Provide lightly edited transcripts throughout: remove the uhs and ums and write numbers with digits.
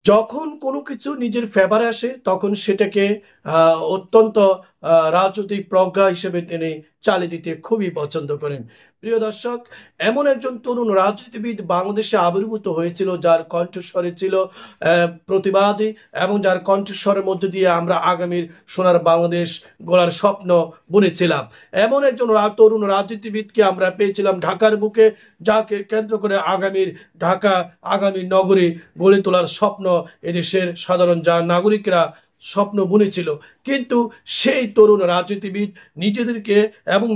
যখন কোনো কিছু নিজের ফেভারে আসে তখন সেটাকে অত্যন্ত রাজনৈতিক প্রজ্ঞা হিসেবে তিনি চালিয়ে দিতে খুবই পছন্দ করেন। প্রিয় দর্শক, এমন একজন তরুণ রাজনীতিবিদ বাংলাদেশে আবির্ভূত হয়েছিল যার কণ্ঠস্বরে ছিল প্রতিবাদী, এবং যার কণ্ঠস্বরের মধ্যে দিয়ে আমরা আগামীর সোনার বাংলাদেশ গড়ার স্বপ্ন বুনেছিলাম। এমন একজন তরুণ রাজনীতিবিদকে আমরা পেয়েছিলাম ঢাকার বুকে, যাকে কেন্দ্র করে আগামী নগরী গড়ে তোলার স্বপ্ন এদেশের সাধারণ নাগরিকরা স্বপ্ন বুনেছিল। কিন্তু সেই তরুণ রাজনীতিবিদ নিজেদেরকে এবং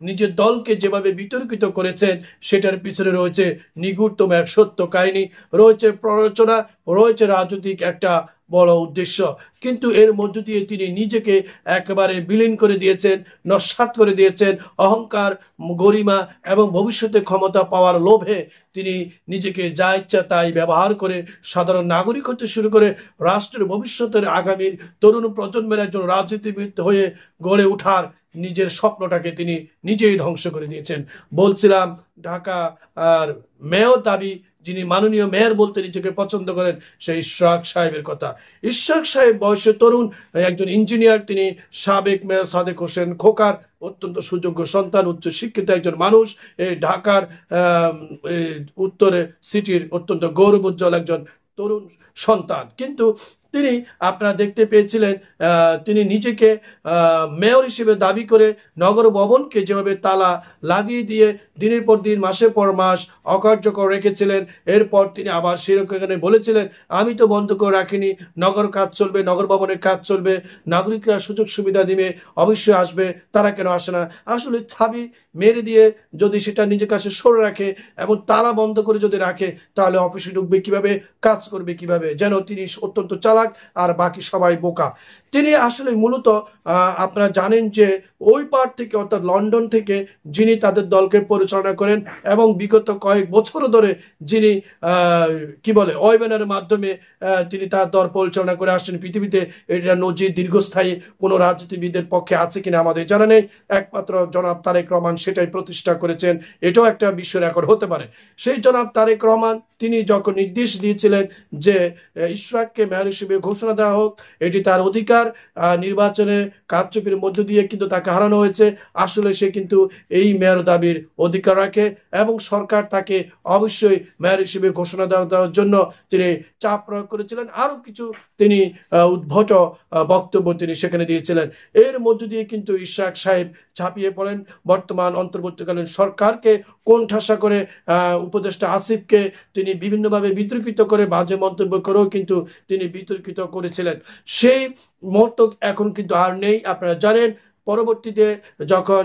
নিজের দলকে যেভাবে বিতর্কিত করেছেন, সেটার পিছনে রয়েছে নিগূঢ়তম এক সত্য কাহিনী, রয়েছে প্ররোচনা, রয়েছে রাজনৈতিক একটা বড় উদ্দেশ্য। কিন্তু এর মধ্য দিয়ে তিনি নিজেকে একেবারে বিলীন করে দিয়েছেন, নস্যাৎ করে দিয়েছেন। অহংকার, গরিমা এবং ভবিষ্যতে ক্ষমতা পাওয়ার লোভে তিনি নিজেকে যা ইচ্ছা তাই ব্যবহার করে সাধারণ নাগরিক হতে শুরু করে রাষ্ট্রের ভবিষ্যতের আগামীর তরুণ প্রজন্মের একজন রাজনীতিবিদ হয়ে গড়ে ওঠার নিজের স্বপ্নটাকে তিনি নিজেই ধ্বংস করে দিয়েছেন। বলছিলাম ঢাকা আর মেয়র দাবি, যিনি মাননীয় মেয়র বলতে নিজেকে পছন্দ করেন, সেই ইশরাক সাহেবের কথা। ইশরাক সাহেব বয়সে তরুণ, একজন ইঞ্জিনিয়ার। তিনি সাবেক মেয়র সাদেক হোসেন খোকার অত্যন্ত সুযোগ্য সন্তান, উচ্চ শিক্ষিত একজন মানুষ। এই ঢাকার উত্তরে সিটির অত্যন্ত গৌরবোজ্জ্বল একজন তরুণ সন্তান। কিন্তু তিনি, আপনারা দেখতে পেয়েছিলেন, তিনি নিজেকে মেয়র হিসেবে দাবি করে নগর ভবনকে যেভাবে তালা লাগিয়ে দিয়ে দিনের পর দিন, মাসের পর মাস অকার্যকর রেখেছিলেন। এরপর তিনি আবার সেরকম এখানে বলেছিলেন, আমি তো বন্ধ করে রাখিনি, নগর কাজ চলবে, নগর ভবনের কাজ চলবে, নাগরিকরা সুযোগ সুবিধা দিবে, অবশ্যই আসবে, তারা কেন আসে না। আসলে ছাবি মেরে দিয়ে যদি সেটা নিজের কাছে সরে রাখে এবং তালা বন্ধ করে যদি রাখে, তাহলে অফিসে ঢুকবে কিভাবে, কাজ করবে কিভাবে, যেন তিনি অত্যন্ত চালাক আর বাকি সবাই বোকা। তিনি আসলে মূলত আপনারা জানেন যে ওই পার থেকে, অর্থাৎ লন্ডন থেকে যিনি তাদের দলকে পরিচালনা করেন এবং বিগত কয়েক বছর ধরে যিনি কি বলে ওয়েবিনারের মাধ্যমে তিনি তার দল পরিচালনা করে আসছেন পৃথিবীতে, এটা নজির দীর্ঘস্থায়ী কোনো রাজনীতিবিদের পক্ষে আছে কিনা আমাদের জানা নেই। একমাত্র জনাব তারেক রহমান সেটাই প্রতিষ্ঠা করেছেন। এটাও একটা বিশ্ব রেকর্ড হতে পারে। সেই জনাব তারেক রহমান তিনি যখন নির্দেশ দিয়েছিলেন যে ইশরাককে মেয়র হিসেবে ঘোষণা দেওয়া হোক, এটি তার অধিকার, নির্বাচনের কারচুপির মধ্য দিয়ে কিন্তু তাকে হারানো হয়েছে। আসলে সে কিন্তু এই মেয়র দাবির অধিকার রাখে এবং সরকার তাকে অবশ্যই মেয়র হিসেবে ঘোষণা দেওয়ার জন্য তিনি চাপ প্রয়োগ করেছিলেন। আরো কিছু তিনি উদ্ভট বক্তব্য তিনি সেখানে দিয়েছিলেন। এর মধ্য দিয়ে কিন্তু ইশরাক সাহেব ঝাঁপিয়ে পড়েন বর্তমান অন্তর্বর্তীকালীন সরকারকে কোণঠাসা করে। উপদেষ্টা আসিফকে তিনি বিভিন্নভাবে বিতর্কিত করে, বাজে মন্তব্য করেও কিন্তু তিনি বিতর্কিত করেছিলেন। সেই মুহূর্ত এখন কিন্তু আর নেই। আপনারা জানেন, পরবর্তীতে যখন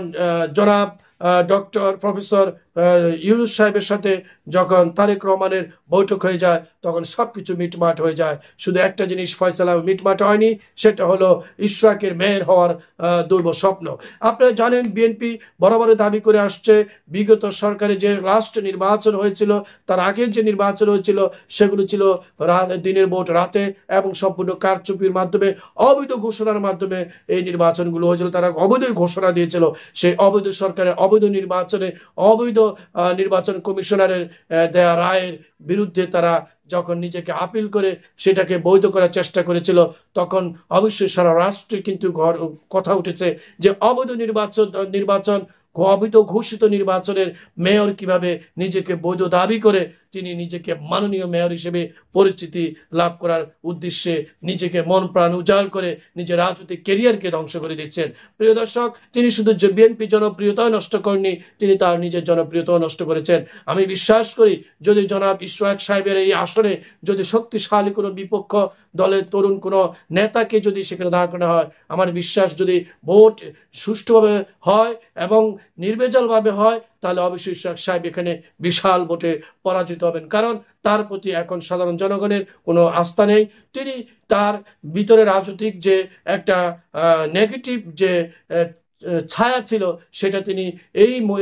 জনাব ডক্টর প্রফেসর ইউনূস সাহেবের সাথে যখন তারেক রহমানের বৈঠক হয়ে যায়, তখন সবকিছু মিটমাট হয়ে যায়। শুধু একটা জিনিস ফয়সালা মিটমাট হয়নি, সেটা হলো ইশরাকের মেয়র হওয়ার দৈব স্বপ্ন। আপনারা জানেন, বিএনপি বরাবর দাবি করে আসছে বিগত সরকারে যে লাস্ট নির্বাচন হয়েছিল, তার আগের যে নির্বাচন হয়েছিল, সেগুলো ছিল দিনের ভোট রাতে এবং সম্পূর্ণ কারচুপির মাধ্যমে, অবৈধ ঘোষণার মাধ্যমে এই নির্বাচনগুলো হয়েছিল। তারা অবৈধ ঘোষণা দিয়েছিল। সেই অবৈধ সরকারের অবৈধ নির্বাচনে, অবৈধ নির্বাচন কমিশনারের দেয়া রায়ের বিরুদ্ধে তারা যখন নিজেকে আপিল করে সেটাকে বৈধ করার চেষ্টা করেছিল, তখন অবশ্যই সারা রাষ্ট্রে কিন্তু কথা উঠেছে যে অবৈধ নির্বাচন অবৈধ ঘোষিত নির্বাচনের মেয়র কিভাবে নিজেকে বৈধ দাবি করে তিনি নিজেকে মাননীয় মেয়র হিসেবে পরিচিতি লাভ করার উদ্দেশ্যে নিজেকে মন প্রাণ উজাড় করে নিজের রাজনৈতিক ক্যারিয়ারকে ধ্বংস করে দিচ্ছেন। প্রিয় দর্শক, তিনি শুধু বিএনপি জনপ্রিয়তাও নষ্ট করেননি, তিনি তার নিজের জনপ্রিয়তাও নষ্ট করেছেন। আমি বিশ্বাস করি, যদি জনাব ইশরাক সাহেবের এই আসনে যদি শক্তিশালী কোনো বিপক্ষ দলের তরুণ কোনো নেতাকে যদি সেখানে দাঁড় করানো হয়, আমার বিশ্বাস যদি ভোট সুষ্ঠুভাবে হয় এবং নির্ভেজালভাবে হয়, তাহলে অবশ্যই ইশরাক সাহেব এখানে বিশাল ভোটে পরাজিত হবেন। কারণ তার প্রতি এখন সাধারণ জনগণের কোনো আস্থা নেই। তিনি তার ভিতরে রাজনৈতিক যে একটা নেগেটিভ যে ছায়া ছিল, সেটা তিনি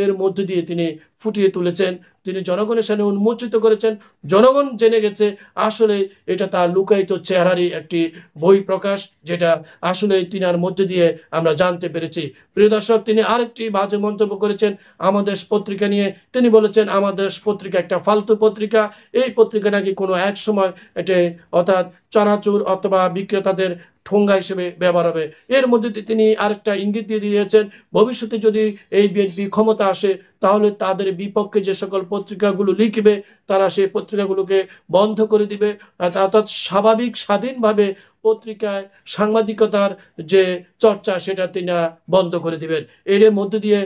এর মধ্য দিয়ে তিনি ফুটিয়ে তুলেছেন। তিনি জনগণের সামনে উন্মোচিত করেছেন। জনগণ জেনে গেছে আসলে এটা তার লুকায়িত চেহারারই একটি বই প্রকাশ, যেটা আসলে তিনার মধ্যে দিয়ে আমরা জানতে পেরেছি। প্রিয় দর্শক, তিনি আরেকটি বাজে মন্তব্য করেছেন আমাদের দেশ পত্রিকা নিয়ে। তিনি বলেছেন আমাদের দেশ পত্রিকা একটা ফালতু পত্রিকা, এই পত্রিকা নাকি কোনো এক সময় এটা অর্থাৎ চানাচুর অথবা বিক্রেতাদের ঠোঙ্গা হিসেবে ব্যবহার হবে। এর মধ্যে তিনি আরেকটা ইঙ্গিত দিয়ে দিয়েছেন, ভবিষ্যতে যদি এই বিএনপি ক্ষমতা আসে তাহলে তাদের বিপক্ষে যে সকল পত্রিকাগুলো লিখবে তারা সেই পত্রিকাগুলোকে বন্ধ করে দিবে, অর্থাৎ স্বাভাবিক স্বাধীনভাবে পত্রিকায় সাংবাদিকতার যে চর্চা সেটা তিনি বন্ধ করে দিবেন। এর মধ্যে দিয়ে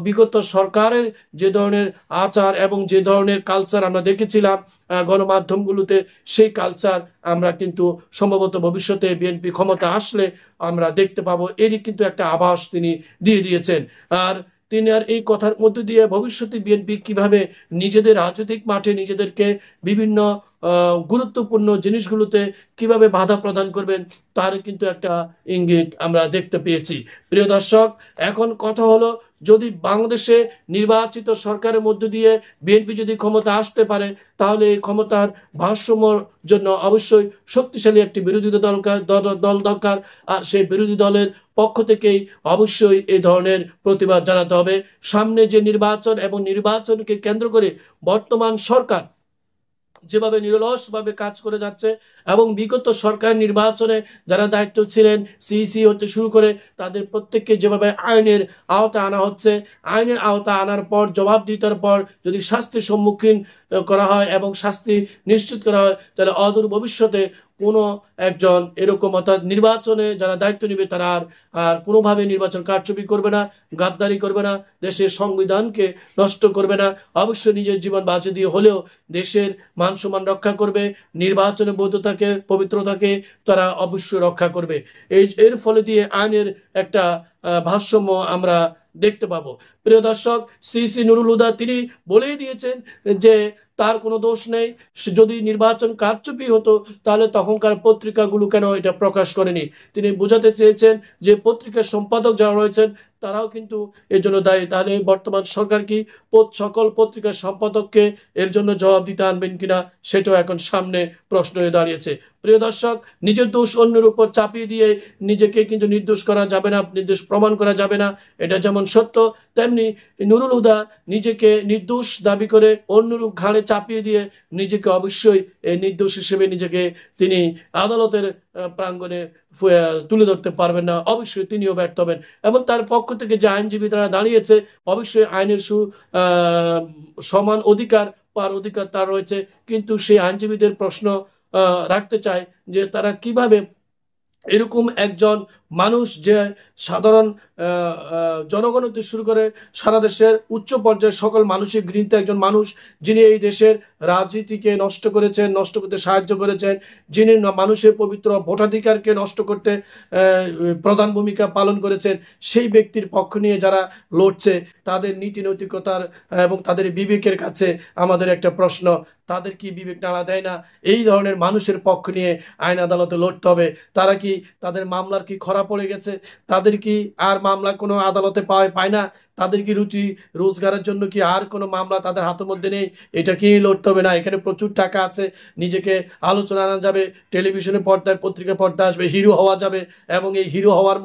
বিগত সরকারের যে ধরনের আচার এবং যে ধরনের কালচার আমরা দেখেছিলাম গণমাধ্যমগুলোতে, সেই কালচার আমরা কিন্তু সম্ভবত ভবিষ্যতে বিএনপি ক্ষমতা আসলে আমরা দেখতে পাবো। এরই কিন্তু একটা আভাস তিনি দিয়ে দিয়েছেন। আর তিনি আর এই কথার মধ্যে দিয়ে ভবিষ্যতে বিএনপি কিভাবে নিজেদের রাজনৈতিক মাঠে নিজেদেরকে বিভিন্ন গুরুত্বপূর্ণ জিনিসগুলোতে কিভাবে বাধা প্রদান করবেন তার কিন্তু একটা ইঙ্গিত আমরা দেখতে পেয়েছি। প্রিয় দর্শক, এখন কথা হলো, যদি বাংলাদেশে নির্বাচিত সরকারের মধ্য দিয়ে বিএনপি যদি ক্ষমতা আসতে পারে তাহলে এই ক্ষমতার ভারসাম্যর জন্য অবশ্যই শক্তিশালী একটি বিরোধী দল দরকার। আর সেই বিরোধী দলের পক্ষ থেকেই অবশ্যই এই ধরনের প্রতিবাদ জানাতে হবে। সামনে যে নির্বাচন এবং নির্বাচনকে কেন্দ্র করে বর্তমান সরকার যেভাবে নিরলসভাবে কাজ করে যাচ্ছে এবং বিগত সরকার নির্বাচনে যারা দায়িত্ব ছিলেন সিইসি হতে শুরু করে তাদের প্রত্যেককে যেভাবে আইনের আওতা আনা হচ্ছে, আইনের আওতা আনার পর জবাবদিহিতার পর যদি শাস্তির সম্মুখীন করা হয় এবং শাস্তি নিশ্চিত করা হয় তাহলে অদূর ভবিষ্যতে কোনো একজন এরকম অর্থাৎ নির্বাচনে যারা দায়িত্ব নেবে তারা আর কোনোভাবে নির্বাচন কারচুপি করবে না, গাদ্দারি করবে না, দেশের সংবিধানকে নষ্ট করবে না, অবশ্যই নিজের জীবন বাঁচিয়ে দিয়ে হলেও দেশের মান সম্মান রক্ষা করবে, নির্বাচনের বৈধতাকে পবিত্রতাকে তারা অবশ্যই রক্ষা করবে। এর ফলে দিয়ে আইনের একটা ভারসাম্য আমরা দেখতে পাবো। প্রিয় দর্শক, সিসি নুরুল হুদা তিনি বলেই দিয়েছেন যে তার কোনো দোষ নেই, যদি নির্বাচন কারচুপি হতো তাহলে তখনকার পত্রিকাগুলো কেন এটা প্রকাশ করেনি। তিনি বোঝাতে চেয়েছেন যে পত্রিকার সম্পাদক যারা রয়েছেন তারাও কিন্তু এর জন্য দায়ী। তাহলে বর্তমান সরকার কি সকল পত্রিকার সম্পাদককে এর জন্য জবাব দিতে আনবেন কিনা সেটাও এখন সামনে প্রশ্ন হয়ে দাঁড়িয়েছে। প্রিয় দর্শক, নিজের দোষ অন্যের উপর চাপিয়ে দিয়ে নিজেকে কিন্তু নির্দোষ করা যাবে না, নির্দোষ প্রমাণ করা যাবে না। এটা যেমন সত্য তেমনি নুরুল হুদা নিজেকে নির্দোষ দাবি করে অন্যের ঘাড়ে চাপিয়ে দিয়ে নিজেকে অবশ্যই নির্দোষ হিসেবে নিজেকে তিনি আদালতের প্রাঙ্গণে তুলে ধরতে পারবেন না, অবশ্যই তিনিও ব্যর্থ হবেন। এবং তার পক্ষ থেকে যে আইনজীবী তারা দাঁড়িয়েছে অবশ্যই আইনের সমান অধিকার তার রয়েছে, কিন্তু সেই আইনজীবীদের প্রশ্ন রাখতে চায় যে তারা কিভাবে এরকম একজন মানুষ যে সাধারণ জনগণ হতে শুরু করে সারা দেশের উচ্চ পর্যায়ের সকল মানুষের গৃহীত একজন মানুষ, যিনি এই দেশের রাজনীতিকে নষ্ট করেছেন, নষ্ট করতে সাহায্য করেছেন, যিনি মানুষের পবিত্র ভোটাধিকারকে নষ্ট করতে প্রধান ভূমিকা পালন করেছেন, সেই ব্যক্তির পক্ষ নিয়ে যারা লড়ছে তাদের নীতি নৈতিকতার এবং তাদের বিবেকের কাছে আমাদের একটা প্রশ্ন, তাদের কি বিবেক নাড়া দেয় না? এই ধরনের মানুষের পক্ষ নিয়ে আইন আদালতে লড়তে হবে। তারা কি তাদের মামলার কি খরা পড়ে গেছে? তাদের কি আর মামলা কোনো আদালতে পায় না? তাদের কি রুটি রোজগারের জন্য কি আর কোনো মামলা তাদের হাতের মধ্যে নেই? এটা কি লড়তে হবে না? এখানে প্রচুর টাকা আছে, নিজেকে আলোচনা আনা যাবে, টেলিভিশনে পর্দায় পত্রিকা পর্দা আসবে, হিরো হওয়া যাবে এবং এই হিরো হওয়ার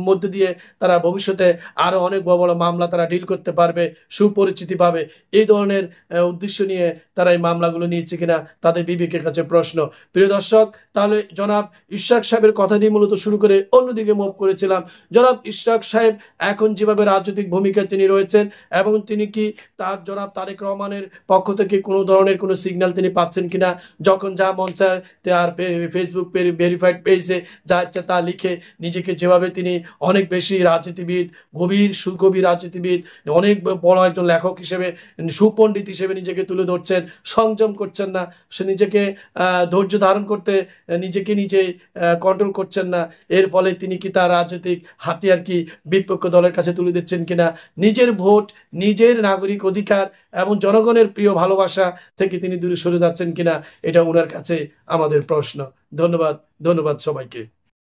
মধ্যে দিয়ে তারা ভবিষ্যতে আরো অনেক বড় বড় মামলা তারা ডিল করতে পারবে, সুপরিচিতি পাবে। এই ধরনের উদ্দেশ্য নিয়ে তারা এই মামলাগুলো নিয়েছে কিনা তাদের বিবেকের কাছে প্রশ্ন। প্রিয় দর্শক, তাহলে জনাব ইশরাক সাহেবের কথা দিয়ে মূলত শুরু করে অন্যদিকে মুভ করেছিলাম। জনাব ইশরাক সাহেব এখন যেভাবে রাজনৈতিক ভূমিকায় তিনি রয়েছেন এবং তিনি কি তার জনাব তারেক রহমানের পক্ষ থেকে কোনো ধরনের কোনো সিগন্যাল তিনি পাচ্ছেন কিনা, যখন যা মন চায় তার ফেসবুক ভেরিফাইড পেজে যা ইচ্ছা তা লিখে নিজেকে যেভাবে তিনি অনেক বেশি রাজনীতিবিদ, সুগভীর রাজনীতিবিদ, অনেক বড় একজন লেখক হিসেবে, সুপণ্ডিত হিসেবে নিজেকে তুলে ধরছেন, সংযম করছেন না, সে নিজেকে ধৈর্য ধারণ করতে নিজেকে নিজে কন্ট্রোল করছেন না। এর ফলে তিনি কি তার রাজনৈতিক হাতিয়ার কি বিপক্ষ দলের কাছে তুলে দিচ্ছেন কিনা, নিজের ভোট, নিজের নাগরিক অধিকার এবং জনগণের প্রিয় ভালোবাসা থেকে তিনি দূরে সরে যাচ্ছেন কিনা, এটা ওনার কাছে আমাদের প্রশ্ন। ধন্যবাদ সবাইকে।